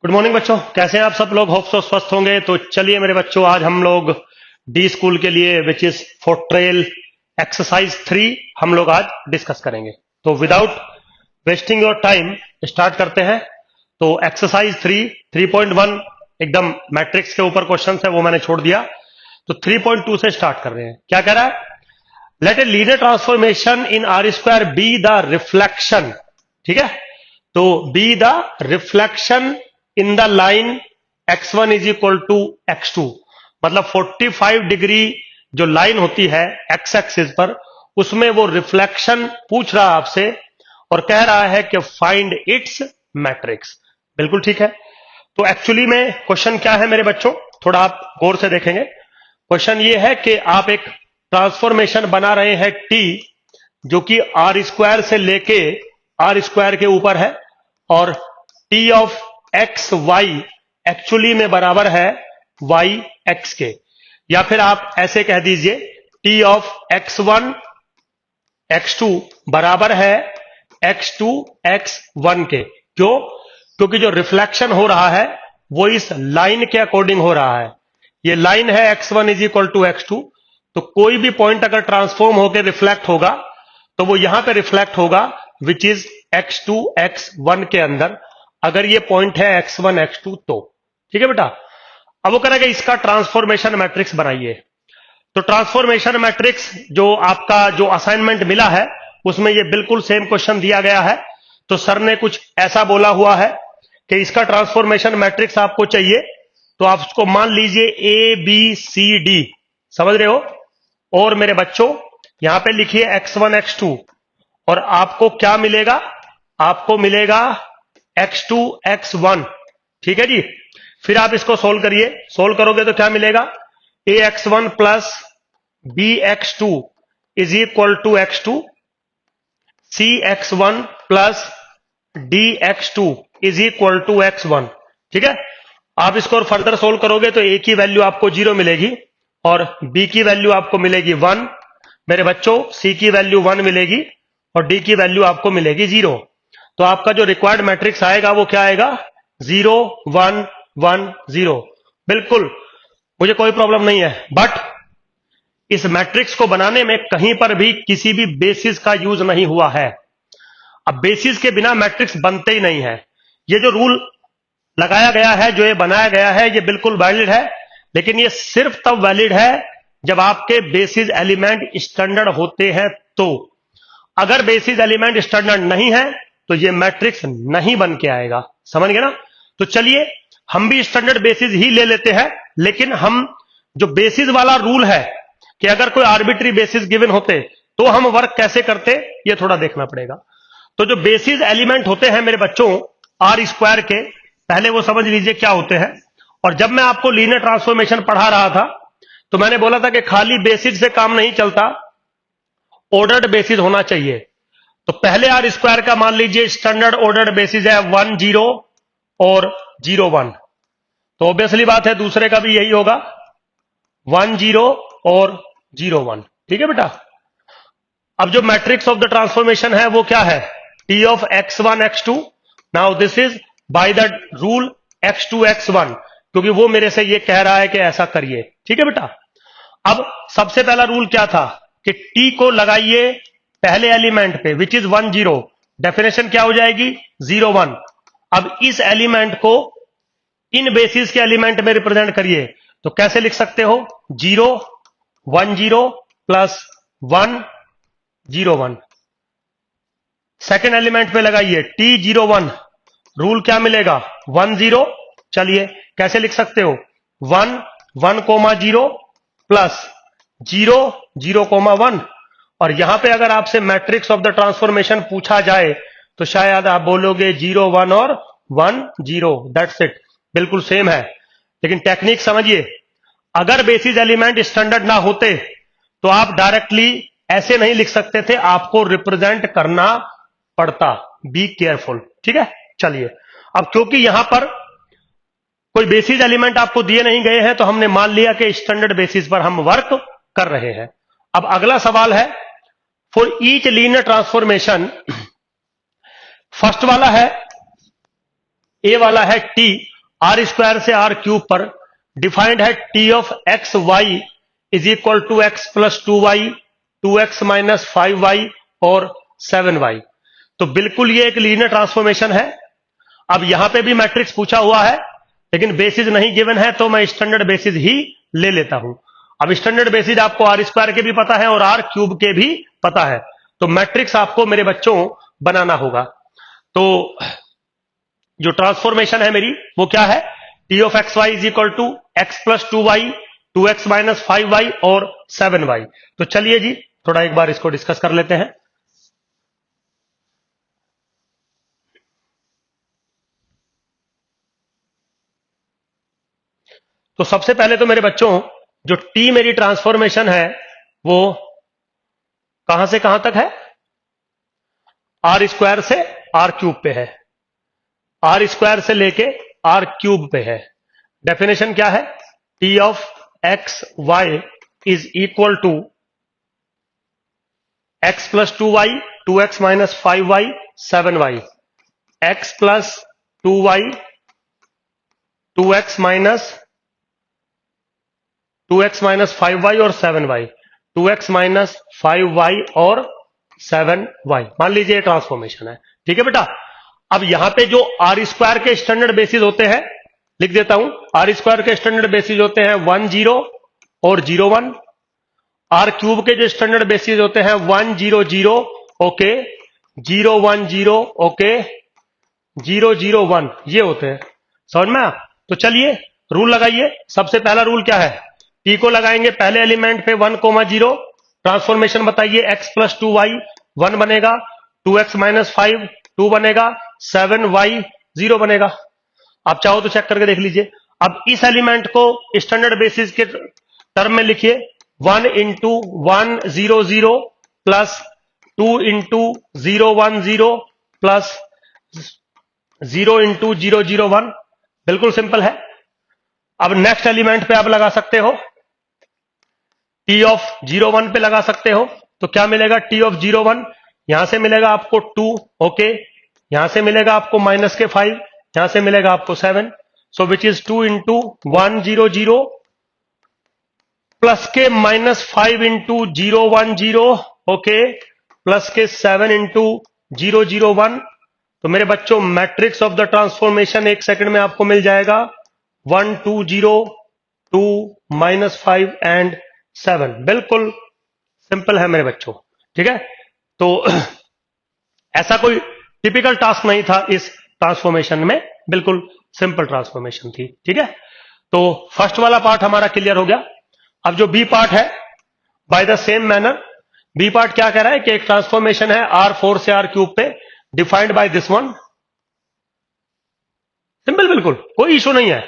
Good morning बच्चों, कैसे हैं आप सब लोग। होप सो स्वस्थ होंगे। तो चलिए मेरे बच्चों, आज हम लोग डी स्कूल के लिए विच इज फोर्ट्रेल एक्सरसाइज 3 हम लोग आज डिस्कस करेंगे। तो without wasting your time start करते हैं। तो एक्सरसाइज 3.1 एकदम मैट्रिक्स के ऊपर क्वेश्चन है, वो मैंने छोड़ दिया। तो 3.2 से स्टार्ट कर रहे हैं। क्या कह रहा है? Let a linear transformation in R square be the reflection. ठीक है, तो be the reflection in the line x1 is equal to x2। मतलब 45 डिग्री जो लाइन होती है x एक्सिस पर, उसमें वो रिफ्लेक्शन पूछ रहा आपसे और कह रहा है कि फाइंड इट्स मैट्रिक्स। बिल्कुल ठीक है। तो एक्चुअली में क्वेश्चन क्या है मेरे बच्चों, थोड़ा आप गौर से देखेंगे। क्वेश्चन ये है कि आप एक ट्रांसफॉर्मेशन बना रहे हैं t, जो कि आर स्क्वायर से लेके आर स्क्वायर के ऊपर है, और t of x y actually में बराबर है वाई एक्स के। या फिर आप ऐसे कह दीजिए t ऑफ x1 x2 बराबर है x2 x1 के। क्यों? क्योंकि जो रिफ्लेक्शन हो रहा है वो इस लाइन के अकॉर्डिंग हो रहा है। ये लाइन है x1 is equal to x2, तो कोई भी पॉइंट अगर ट्रांसफॉर्म होकर रिफ्लेक्ट होगा तो वो यहां पे रिफ्लेक्ट होगा विच इज x2 x1 के अंदर, अगर ये पॉइंट है x1 x2 तो। ठीक है बेटा। अब वो करेगा इसका ट्रांसफॉर्मेशन मैट्रिक्स बनाइए। तो ट्रांसफॉर्मेशन मैट्रिक्स जो आपका जो असाइनमेंट मिला है उसमें ये बिल्कुल सेम क्वेश्चन दिया गया है। तो सर ने कुछ ऐसा बोला हुआ है कि इसका ट्रांसफॉर्मेशन मैट्रिक्स आपको चाहिए, तो आप उसको मान लीजिए ए बी सी डी। समझ रहे हो? और मेरे बच्चों यहां पे लिखिए x1 x2, और आपको क्या मिलेगा? आपको मिलेगा x2 x1। ठीक है जी। फिर आप इसको सोल्व करिए। सोल्व करोगे तो क्या मिलेगा? ax1 plus bx2 is equal to x2, cx1 plus dx2 is equal to x1। ठीक है। आप इसको और फर्दर सोल्व करोगे तो a की वैल्यू आपको 0 मिलेगी और b की वैल्यू आपको मिलेगी 1। मेरे बच्चों c की वैल्यू 1 मिलेगी और d की वैल्यू आपको मिलेगी 0। तो आपका जो रिक्वायर्ड मैट्रिक्स आएगा वो क्या आएगा? 0 1 1 0। बिल्कुल, मुझे कोई प्रॉब्लम नहीं है। बट इस मैट्रिक्स को बनाने में कहीं पर भी किसी भी बेसिस का यूज नहीं हुआ है। अब बेसिस के बिना मैट्रिक्स बनते ही नहीं है। ये जो रूल लगाया गया है, जो ये बनाया गया है, ये बिल्कुल वैलिड है, लेकिन ये सिर्फ तब वैलिड है जब आपके बेसिस एलिमेंट स्टैंडर्ड होते हैं। तो अगर बेसिस एलिमेंट स्टैंडर्ड नहीं है तो ये मैट्रिक्स नहीं बन के आएगा। समझ गए ना? तो चलिए हम भी स्टैंडर्ड बेसिस ही ले लेते हैं, लेकिन हम जो बेसिस वाला रूल है कि अगर कोई आर्बिट्री बेसिस गिवन होते तो हम वर्क कैसे करते, ये थोड़ा देखना पड़ेगा। तो जो बेसिस एलिमेंट होते हैं मेरे बच्चों आर स्क्वायर के, पहले वो समझ लीजिए क्या होते हैं। और जब मैं आपको लीनियर ट्रांसफॉर्मेशन पढ़ा रहा था तो मैंने बोला था कि खाली बेसिस से काम नहीं चलता, ऑर्डर्ड बेसिस होना चाहिए। तो पहले आर स्क्वायर का मान लीजिए स्टैंडर्ड ऑर्डर्ड बेसिस है 1 0 और 0 1। तो ऑब्वियसली बात है दूसरे का भी यही होगा 1 0 और 0 1। ठीक है बेटा। अब जो मैट्रिक्स ऑफ द ट्रांसफॉर्मेशन है वो क्या है? T of x1 x2। Now this is by the rule x2 x1, क्योंकि वो मेरे से ये कह रहा है कि ऐसा करिए। ठीक है बेटा। अब सबसे पहला रूल क्या था कि T को लगाइए पहले एलिमेंट पे विच इज 1 0। डेफिनेशन क्या हो जाएगी? 0 1। अब इस एलिमेंट को इन बेसिस के एलिमेंट में रिप्रेजेंट करिए। तो कैसे लिख सकते हो? 0 1 0 प्लस 1 0 1। सेकेंड एलिमेंट पे लगाइए T 0 1। रूल क्या मिलेगा? 1 0। चलिए कैसे लिख सकते हो? 1 1 0 प्लस 0 0 1। और यहां पे अगर आपसे मैट्रिक्स ऑफ द ट्रांसफॉर्मेशन पूछा जाए तो शायद आप बोलोगे 0 1 और 1 0। दैट्स इट, बिल्कुल सेम है। लेकिन टेक्निक समझिए, अगर बेसिस एलिमेंट स्टैंडर्ड ना होते तो आप डायरेक्टली ऐसे नहीं लिख सकते थे, आपको रिप्रेजेंट करना पड़ता। Be careful. ठीक है। चलिए, अब क्योंकि यहां पर कोई बेसिस एलिमेंट आपको दिए नहीं गए हैं तो हमने मान लिया कि स्टैंडर्ड बेसिस पर हम वर्क कर रहे हैं। अब अगला सवाल है for each linear transformation. First वाला है ए वाला है T, आर स्क्वायर से आर क्यूब पर डिफाइंड है T of x y is equal to x plus 2y 2x minus 5y और 7y। तो बिल्कुल ये एक लीनियर ट्रांसफॉर्मेशन है। अब यहां पे भी मैट्रिक्स पूछा हुआ है लेकिन बेसिस नहीं गिवन है, तो मैं स्टैंडर्ड बेसिस ही ले लेता हूं। अब स्टैंडर्ड बेसिस आपको आर स्क्वायर के भी पता है और आर क्यूब के भी पता है, तो मैट्रिक्स आपको मेरे बच्चों बनाना होगा। तो जो ट्रांसफॉर्मेशन है मेरी वो क्या है, T of x y is equal to x plus 2y 2x minus 5y और 7y। तो चलिए जी थोड़ा एक बार इसको डिस्कस कर लेते हैं। तो सबसे पहले तो मेरे बच्चों जो टी मेरी ट्रांसफॉर्मेशन है वो कहां से कहां तक है, आर स्क्वायर से आर क्यूब पे है, आर स्क्वायर से लेके आर क्यूब पे है। डेफिनेशन क्या है, T of x y is equal to x plus 2y 2x minus 5y 7y, x plus 2y 2x minus 5y और 7y 2x माइनस 5y और 7y। मान लीजिए ट्रांसफॉर्मेशन है, ठीक है बेटा। अब यहां पे जो आर स्क्वायर के स्टैंडर्ड बेसिस होते हैं लिख देता हूं, आर स्क्वायर के स्टैंडर्ड बेसिस होते हैं 1 0 और 0 1। आर क्यूब के जो स्टैंडर्ड बेसिस होते हैं 1 0 0 ओके, 0 1 0 ओके, 0 0 1 ये होते हैं। समझ में? तो चलिए रूल लगाइए। सबसे पहला रूल क्या है, टी को लगाएंगे पहले एलिमेंट पे 1 0। ट्रांसफॉर्मेशन बताइए, x प्लस 2y 1 बनेगा, 2x माइनस 5 2 बनेगा, 7y 0 बनेगा। आप चाहो तो चेक करके देख लीजिए। अब इस एलिमेंट को स्टैंडर्ड बेसिस के टर्म में लिखिए, 1 into 1 0 0 plus 2 into 0 1 0 plus 0 into 0 0 1। बिल्कुल सिंपल है। अब नेक्स्ट एलिमेंट पे आप लगा सकते हो, टी ऑफ 0 1 पे लगा सकते हो। तो क्या मिलेगा, टी ऑफ 0 1 यहां से मिलेगा आपको 2 ओके, यहां से मिलेगा आपको माइनस के 5, यहां से मिलेगा आपको 7। सो विच इज 2 इंटू 1 0 0 प्लस के माइनस 5 इंटू 0 1 0 ओके, प्लस के 7 इंटू 0 0 1। तो मेरे बच्चों मैट्रिक्स ऑफ द ट्रांसफॉर्मेशन एक सेकंड में आपको मिल जाएगा, 1 2 0 2 माइनस 5 एंड 7। बिल्कुल सिंपल है मेरे बच्चों, ठीक है। तो ऐसा कोई टिपिकल टास्क नहीं था इस ट्रांसफॉर्मेशन में, बिल्कुल सिंपल ट्रांसफॉर्मेशन थी, ठीक है। तो फर्स्ट वाला पार्ट हमारा क्लियर हो गया। अब जो बी पार्ट है, by the same manner, B part क्या कह रहा है कि एक ट्रांसफॉर्मेशन है R4 से R क्यूब पे, defined by this one. Simple, बिल्कुल कोई इशू नहीं है।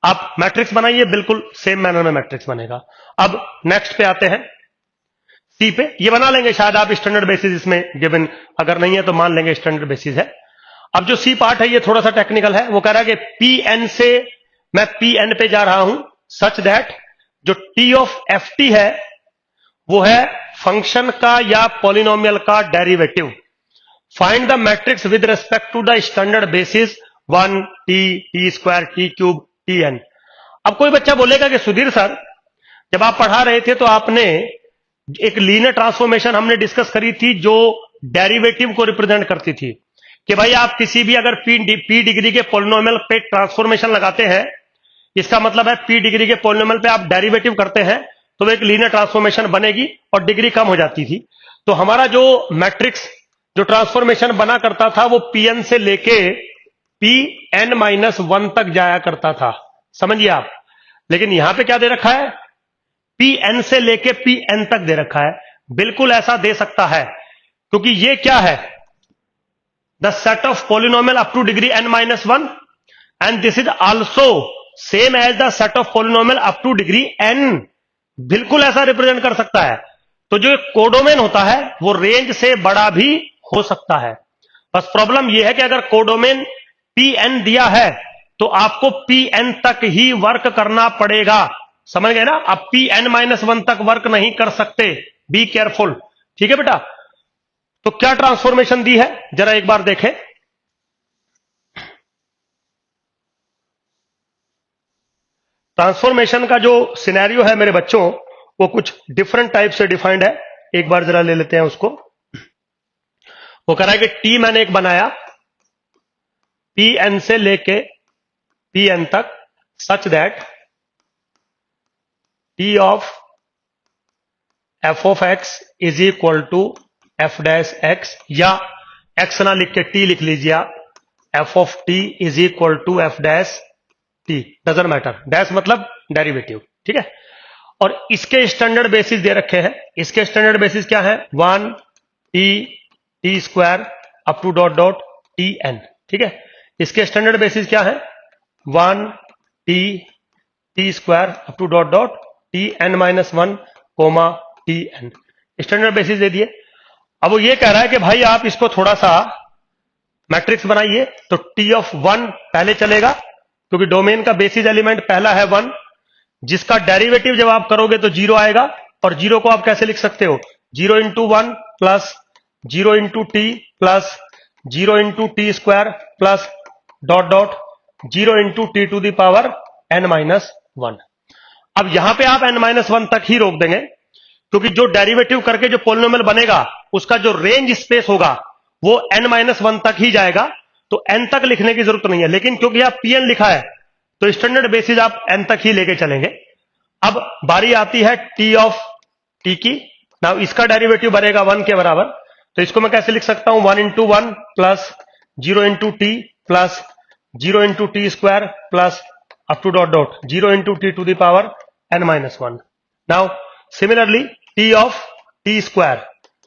आप मैट्रिक्स बनाइए, बिल्कुल सेम मैनर में मैट्रिक्स बनेगा। अब नेक्स्ट पे आते हैं, सी पे। ये बना लेंगे शायद आप स्टैंडर्ड बेसिस इसमें गिवन, अगर नहीं है तो मान लेंगे स्टैंडर्ड बेसिस है। अब जो सी पार्ट है ये थोड़ा सा टेक्निकल है। वो कह रहा है कि पी एन से मैं पी एन पे जा रहा हूं, सच दैट जो टी ऑफ एफ टी है वो है फंक्शन का या पॉलिनोमियल का derivative. Find the matrix with respect to the standard basis 1 t t square t cube t n. अब कोई बच्चा बोलेगा कि सुधीर सर, जब आप पढ़ा रहे थे तो आपने एक लीनियर ट्रांसफॉर्मेशन हमने डिस्कस करी थी जो डेरिवेटिव को रिप्रेजेंट करती थी, कि भाई आप किसी भी अगर पी डिग्री के पॉलिनोमियल पे ट्रांसफॉर्मेशन लगाते हैं, इसका मतलब है पी डिग्री के पॉलिनोमियल पे आप डेरिवेटिव करते हैं तो वो एक लीनियर ट्रांसफॉर्मेशन बनेगी और डिग्री कम हो जाती थी। तो हमारा जो मैट्रिक्स जो ट्रांसफॉर्मेशन बना करता था वो पी एन से लेके पी एन माइनस 1 तक जाया करता था, समझिए आप। लेकिन यहां पे क्या दे रखा है, पी एन से लेके पी एन तक दे रखा है। बिल्कुल ऐसा दे सकता है क्योंकि ये क्या है, the set of polynomial up to degree n minus 1 and this is also same as the set of polynomial up to degree n. बिल्कुल ऐसा रिप्रेजेंट कर सकता है। तो जो कोडोमेन होता है वो रेंज से बड़ा भी हो सकता है। बस प्रॉब्लम यह है कि अगर कोडोमेन पी एन दिया है तो आपको पी एन तक ही वर्क करना पड़ेगा, समझ गए ना। आप पी एन माइनस 1 तक वर्क नहीं कर सकते, बी केयरफुल, ठीक है बेटा। तो क्या ट्रांसफॉर्मेशन दी है जरा एक बार देखें। ट्रांसफॉर्मेशन का जो सिनेरियो है मेरे बच्चों वो कुछ डिफरेंट टाइप से डिफाइंड है। एक बार जरा ले लेते हैं उसको। वो कह रहा है कि टी मैंने एक बनाया पी एन से लेके पी एन तक such that T of f of x is equal to f dash x, या एक्स ना लिख के टी लिख लीजिए आप, f of t is equal to f dash t, doesn't matter, dash मतलब डेरिवेटिव, ठीक है। और इसके स्टैंडर्ड बेसिस दे रखे हैं। इसके स्टैंडर्ड बेसिस क्या है? 1 t square up to dot dot t n, ठीक है। इसके स्टैंडर्ड बेसिस क्या है? 1 t square up to dot dot t n minus 1 comma t n, standard basis दे दिए। अब वो ये कह रहा है कि भाई आप इसको थोड़ा सा मैट्रिक्स बनाइए। तो टी ऑफ 1 पहले चलेगा क्योंकि डोमेन का बेसिस एलिमेंट पहला है 1, जिसका डेरिवेटिव जब आप करोगे तो 0 आएगा। और 0 को आप कैसे लिख सकते हो? 0 into 1 plus 0 into t plus 0 into t square plus dot dot 0 into t to the power n minus 1। अब यहां पे आप n माइनस 1 तक ही रोक देंगे क्योंकि जो डेरिवेटिव करके जो पोलिनोमियल बनेगा उसका जो रेंज स्पेस होगा वो n माइनस 1 तक ही जाएगा। तो n तक लिखने की जरूरत नहीं है, लेकिन क्योंकि आप pn लिखा है तो स्टैंडर्ड बेसिस आप n तक ही लेके चलेंगे। अब बारी आती है t ऑफ t की। नाउ इसका डेरिवेटिव बनेगा 1 के बराबर। तो इसको मैं कैसे लिख सकता हूं? 1 into 1 plus 0 into t plus 0 into t square plus up to dot dot 0 into t to the power n minus 1। Now similarly T of t square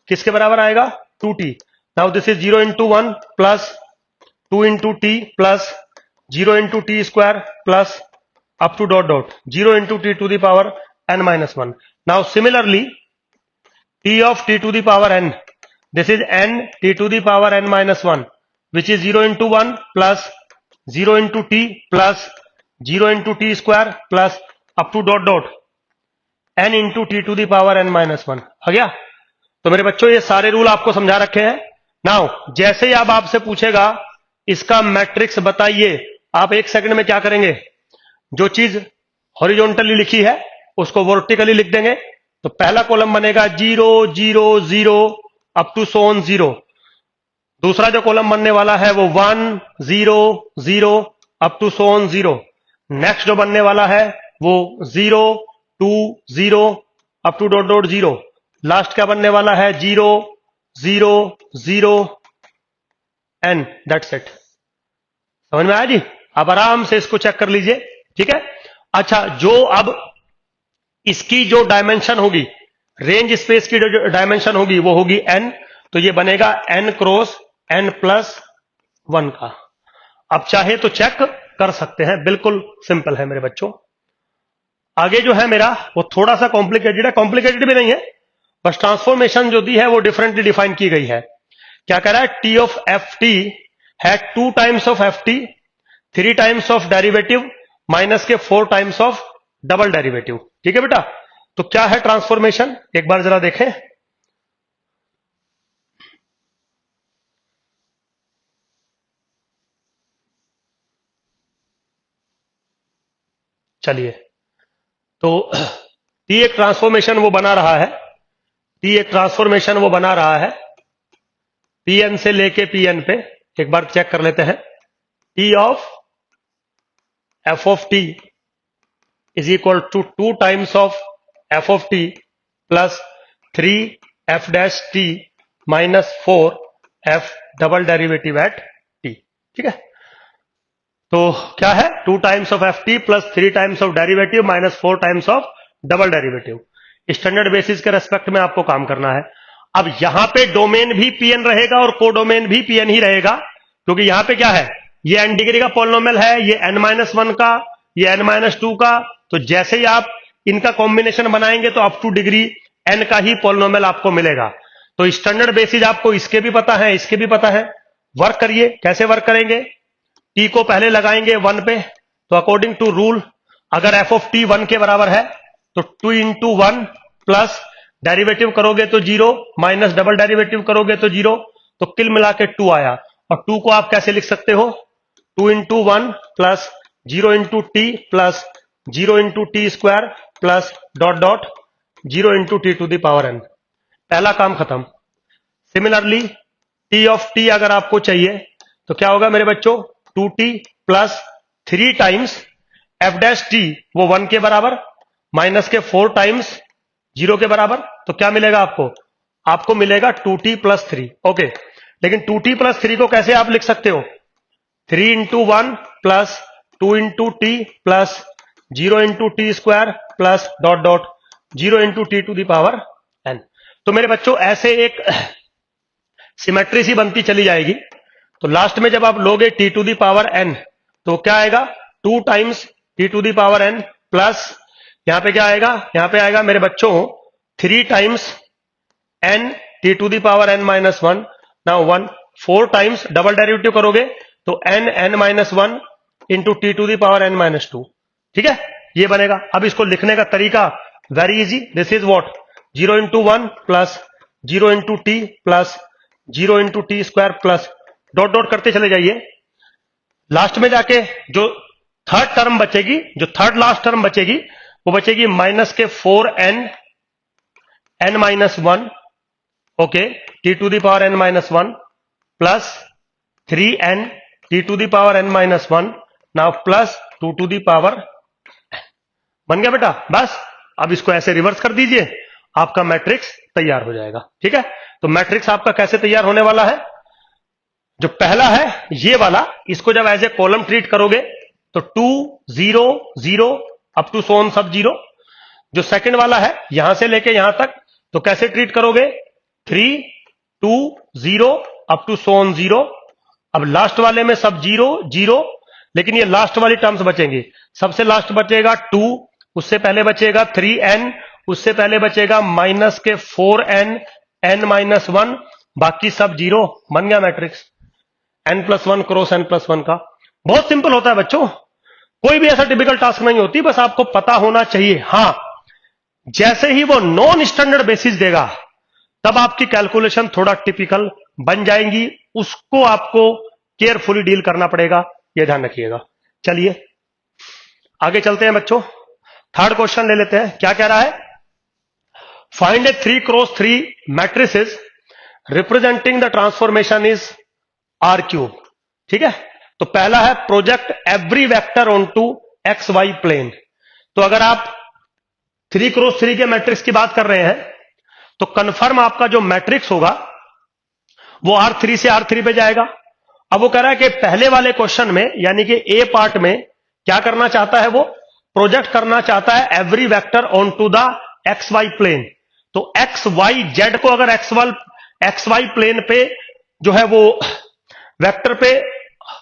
किसके बराबर आएगा? 2t। Now this is 0 into 1 plus 2 into t plus 0 into t square plus up to dot dot 0 into t to the power n minus 1। Now similarly t of t to the power n, this is n t to the power n minus 1 which is 0 into 1 plus 0 into t plus 0 into t square plus up to dot dot n into t to the power n minus 1 आ गया। तो मेरे बच्चों ये सारे rule आपको समझा रखे हैं। नाउ जैसे ही अब आपसे पूछेगा इसका मैट्रिक्स बताइए, आप 1 सेकंड में क्या करेंगे? जो चीज हॉरिजॉन्टली लिखी है उसको वर्टिकली लिख देंगे। तो पहला कॉलम बनेगा 0 0 0 अप टू सोन 0। दूसरा जो कॉलम बनने वाला है वो 1 0 0 अप टू सोन 0। नेक्स्ट जो बनने वाला है वो 0 2 0 up to dot dot 0। Last क्या बनने वाला है? 0 0 0 एंड दैट्स इट। समझ में आया जी? आप आराम से इसको चेक कर लीजिए, ठीक है। अच्छा, जो अब इसकी जो डायमेंशन होगी, रेंज स्पेस की जो डायमेंशन होगी वो होगी n। तो ये बनेगा n क्रॉस n प्लस 1 का। अब चाहे तो चेक कर सकते हैं, बिल्कुल सिंपल है मेरे बच्चों। आगे जो है मेरा वो थोड़ा सा कॉम्प्लिकेटेड है, कॉम्प्लिकेटेड भी नहीं है, बस ट्रांसफॉर्मेशन जो दी है वो डिफरेंटली डिफाइन की गई है। क्या कह रहा है? टी ऑफ एफ टी है 2 times of f T, 3 times of derivative minus के 4 टाइम्स ऑफ डबल डेरिवेटिव, ठीक है बेटा। तो क्या है ट्रांसफॉर्मेशन? एक बार जरा देखें। चलिए, तो टी एक ट्रांसफॉर्मेशन वो बना रहा है, टी एक ट्रांसफॉर्मेशन वो बना रहा है पीएन से लेके पीएन पे। एक बार चेक कर लेते हैं। T of f of t is equal to 2 times of f of t plus 3 f dash t minus 4 f double derivative at t, ठीक है। तो क्या है? 2 times of f t plus 3 times of derivative minus 4 times of double derivative. Standard basis के respect में आपको काम करना है। अब यहां पे डोमेन भी पीएन रहेगा और कोडोमेन भी पीएन ही रहेगा, क्योंकि यहां पे क्या है? ये n डिग्री का पॉलिनोमियल है, ये n-1 का, ये n-2 का। तो जैसे ही आप इनका कॉम्बिनेशन बनाएंगे तो अप टू डिग्री n का ही पॉलिनोमियल आपको मिलेगा। तो स्टैंडर्ड बेसिस आपको इसके भी पता है, इसके भी पता है। वर्क करिए। कैसे वर्क करेंगे? t को पहले लगाएंगे 1 पे। तो अकॉर्डिंग टू रूल अगर f ऑफ t 1 के बराबर है तो 2 इंटू 1 प्लस डेरिवेटिव करोगे तो 0 माइनस डबल डेरिवेटिव करोगे तो 0, तो किल मिला के 2 आया। और 2 को आप कैसे लिख सकते हो? 2 into 1 plus 0 into t plus 0 into t square plus dot dot 0 into t to the power n। पहला काम खत्म। सिमिलरली टी ऑफ टी अगर आपको चाहिए तो क्या होगा मेरे बच्चों, 2t plus 3 times F dash T, वो 1 के बराबर, माइनस के 4 टाइम्स 0 के बराबर। तो क्या मिलेगा आपको, आपको मिलेगा 2t प्लस 3। ओके, लेकिन 2t प्लस 3 को कैसे आप लिख सकते हो, 3 into 1 plus 2 into t plus 0 into t square plus dot dot 0 into t to the power n। तो मेरे बच्चों ऐसे एक सिमेट्री सी बनती चली जाएगी। तो लास्ट में जब आप लोगे t to the power n तो क्या आएगा, 2 times t to the power n plus यहां पे क्या आएगा, यहां पे आएगा मेरे बच्चों 3 times n t to the power n minus 1। Now 1 4 times double derivative करोगे तो n minus 1 into t to the power n minus 2। ठीक है, ये बनेगा। अब इसको लिखने का तरीका very easy, this is what, 0 into 1 plus 0 into t plus 0 into t square plus dot dot करते चले जाइए। लास्ट में जाके जो थर्ड टर्म बचेगी, जो थर्ड लास्ट टर्म बचेगी, वो बचेगी माइनस के 4n n minus 1, okay, t to the power n minus 1 plus 3n t to the power n minus 1, now plus 2 to the power. बन गया बेटा, बस अब इसको ऐसे रिवर्स कर दीजिए, आपका मैट्रिक्स तैयार हो जाएगा। ठीक है, तो मैट्रिक्स आपका कैसे तैयार होने वाला है, जो पहला है ये वाला, इसको जब एज ए कॉलम ट्रीट करोगे तो 2 0 0 अप टू सोन सब 0। जो सेकंड वाला है यहां से लेके यहां तक, तो कैसे ट्रीट करोगे, 3 2 0 अप टू सोन 0। अब लास्ट वाले में सब 0 0, लेकिन ये लास्ट वाली टर्म्स बचेंगी। सबसे लास्ट बचेगा 2, उससे पहले बचेगा 3n, उससे पहले बचेगा माइनस के 4n n माइनस 1, बाकी सब 0। बन गया matrix n plus 1 cross n plus 1 का। बहुत सिंपल होता है बच्चों, कोई भी ऐसा टिपिकल टास्क नहीं होती, बस आपको पता होना चाहिए। हां, जैसे ही वो नॉन स्टैंडर्ड बेसिस देगा तब आपकी कैलकुलेशन थोड़ा टिपिकल बन जाएंगी, उसको आपको केयरफुली डील करना पड़ेगा, ये ध्यान रखिएगा। चलिए आगे चलते हैं बच्चों, थर्ड क्वेश्चन ले लेते हैं। क्या कह रहा है, find a 3 cross 3 matrices representing the transformation is R cube. ठीक है, तो पहला है project every vector on to x y plane. तो अगर आप 3 क्रॉस 3 के मैट्रिक्स की बात कर रहे हैं तो कंफर्म आपका जो मैट्रिक्स होगा वो R3 से R3 पे जाएगा। अब वो कह रहा है कि पहले वाले क्वेश्चन में, यानी कि ए पार्ट में क्या करना चाहता है, वो प्रोजेक्ट करना चाहता है every vector on to the x y plane. तो एक्स वाई जेड को अगर एक्स वाई प्लेन पे जो है वो वेक्टर पे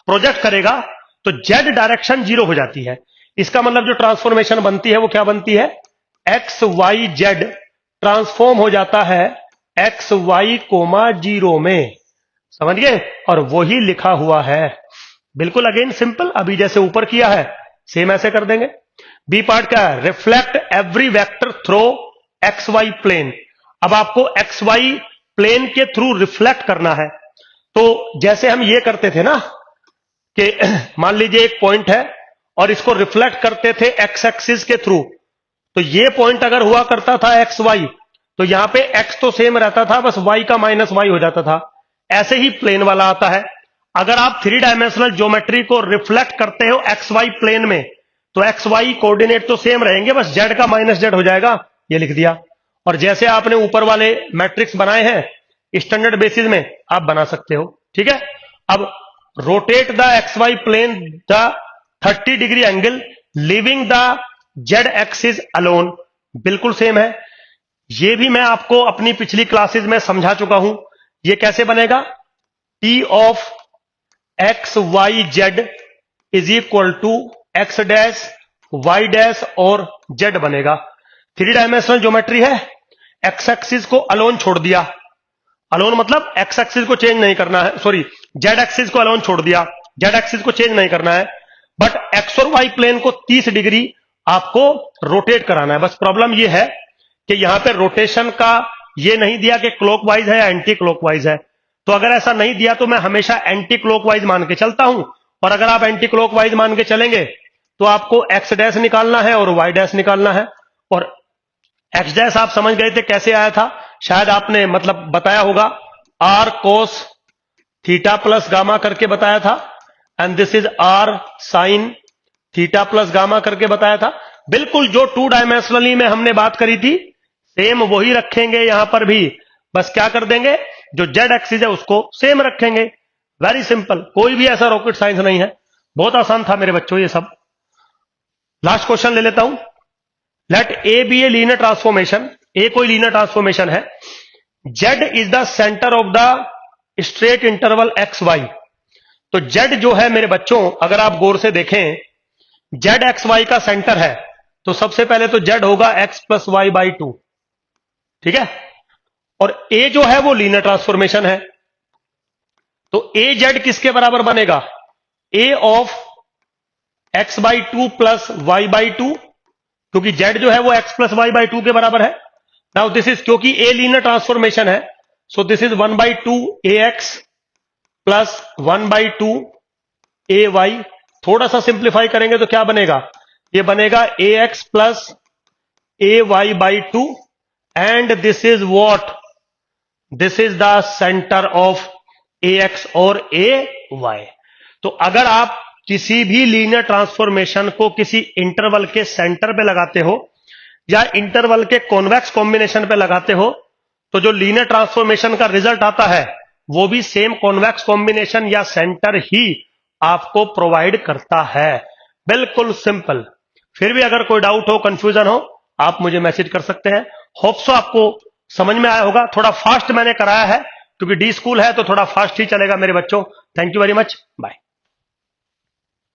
प्रोजेक्ट करेगा तो जेड डायरेक्शन 0 हो जाती है। इसका मतलब जो ट्रांसफॉर्मेशन बनती है वो क्या बनती है, एक्स वाई जेड ट्रांसफॉर्म हो जाता है एक्स वाई कोमा 0 में। समझ गए, और वही लिखा हुआ है बिल्कुल अगेन सिंपल, अभी जैसे ऊपर किया है सेम ऐसे कर देंगे। बी पार्ट क्या है, reflect every vector through x y plane. अब आपको एक्स वाई प्लेन के थ्रू रिफ्लेक्ट करना है। तो जैसे हम ये करते थे ना कि मान लीजिए एक पॉइंट है और इसको रिफ्लेक्ट करते थे एक्स एक्सिस के थ्रू, तो ये पॉइंट अगर हुआ करता था एक्स वाई, तो यहां पे एक्स तो सेम रहता था, बस वाई का माइनस वाई हो जाता था। ऐसे ही प्लेन वाला आता है, अगर आप 3 डायमेंशनल ज्योमेट्री को रिफ्लेक्ट करते हो एक्स वाई प्लेन में तो एक्स वाई कोऑर्डिनेट तो सेम रहेंगे, बस जेड का माइनस जेड हो जाएगा, ये लिख दिया। और जैसे आपने ऊपर वाले मैट्रिक्स बनाए हैं स्टैंडर्ड बेसिस में आप बना सकते हो। ठीक है, अब rotate the x y plane the 30 degree angle living the z axis alone, बिल्कुल सेम है। ये भी मैं आपको अपनी पिछली क्लासेस में समझा चुका हूं। ये कैसे बनेगा, T of x y z is equal to x dash y dash और जेड बनेगा। 3 डायमेंशनल ज्योमेट्री है, एक्स एक्सिस को अलोन छोड़ दिया, अलोन मतलब एक्स एक्सिस को चेंज नहीं करना है, सॉरी जेड एक्सिस को अलोन छोड़ दिया, जेड एक्सिस को चेंज नहीं करना है, बट एक्स और वाई प्लेन को 30 डिग्री आपको रोटेट कराना है। बस प्रॉब्लम ये है कि यहां पे रोटेशन का ये नहीं दिया कि क्लॉकवाइज है या एंटी क्लॉकवाइज है। तो अगर ऐसा नहीं दिया तो मैं हमेशा एंटी क्लॉकवाइज मान के चलता हूं, और अगर आप एंटी क्लॉकवाइज मान के चलेंगे तो आपको एक्स डैश निकालना है और वाई डैश निकालना है। और एक्स डैश आप समझ गए थे कैसे आया था, शायद आपने मतलब बताया होगा, R cos theta plus gamma करके बताया था, and this is R sin theta plus gamma करके बताया था। बिल्कुल जो 2 डायमेंशनली में हमने बात करी थी सेम वही रखेंगे यहां पर भी, बस क्या कर देंगे, जो जेड एक्सिस है उसको सेम रखेंगे। वेरी सिंपल, कोई भी ऐसा रॉकेट साइंस नहीं है, बहुत आसान था मेरे बच्चों ये सब। लास्ट क्वेश्चन ले लेता हूं। Let A B a linear transformation, a कोई लीनियर ट्रांसफॉर्मेशन है, Z is the centre of the straight interval X Y. तो जेड जो है मेरे बच्चों, अगर आप गौर से देखें, जेड एक्स वाई का सेंटर है, तो सबसे पहले तो जेड होगा एक्स प्लस वाई बाई 2, ठीक है। और ए जो है वो लीनियर ट्रांसफॉर्मेशन है, तो ए जेड किसके बराबर बनेगा, a of x by 2 plus y by 2, क्योंकि जेड जो है वो एक्स प्लस वाई बाई 2 के बराबर है। नाउ दिस इज, क्योंकि ए लीनियर ट्रांसफॉर्मेशन है, so this is 1/2 a x plus 1/2 a y. थोड़ा सा सिंप्लीफाई करेंगे तो क्या बनेगा, ये बनेगा a x plus a y by 2, and this is what, this is the centre of a x और ए वाई। तो अगर आप किसी भी लीनियर ट्रांसफॉर्मेशन को किसी इंटरवल के सेंटर पे लगाते हो या इंटरवल के कॉन्वेक्स कॉम्बिनेशन पे लगाते हो, तो जो लीनियर ट्रांसफॉर्मेशन का रिजल्ट आता है वो भी सेम कॉन्वेक्स कॉम्बिनेशन या सेंटर ही आपको प्रोवाइड करता है। बिल्कुल सिंपल। फिर भी अगर कोई डाउट हो, कंफ्यूजन हो, आप मुझे मैसेज कर सकते हैं। होप सो आपको समझ में आया होगा। थोड़ा फास्ट मैंने कराया है क्योंकि डी स्कूल है तो थोड़ा फास्ट ही चलेगा मेरे बच्चों। Thank you very much, bye.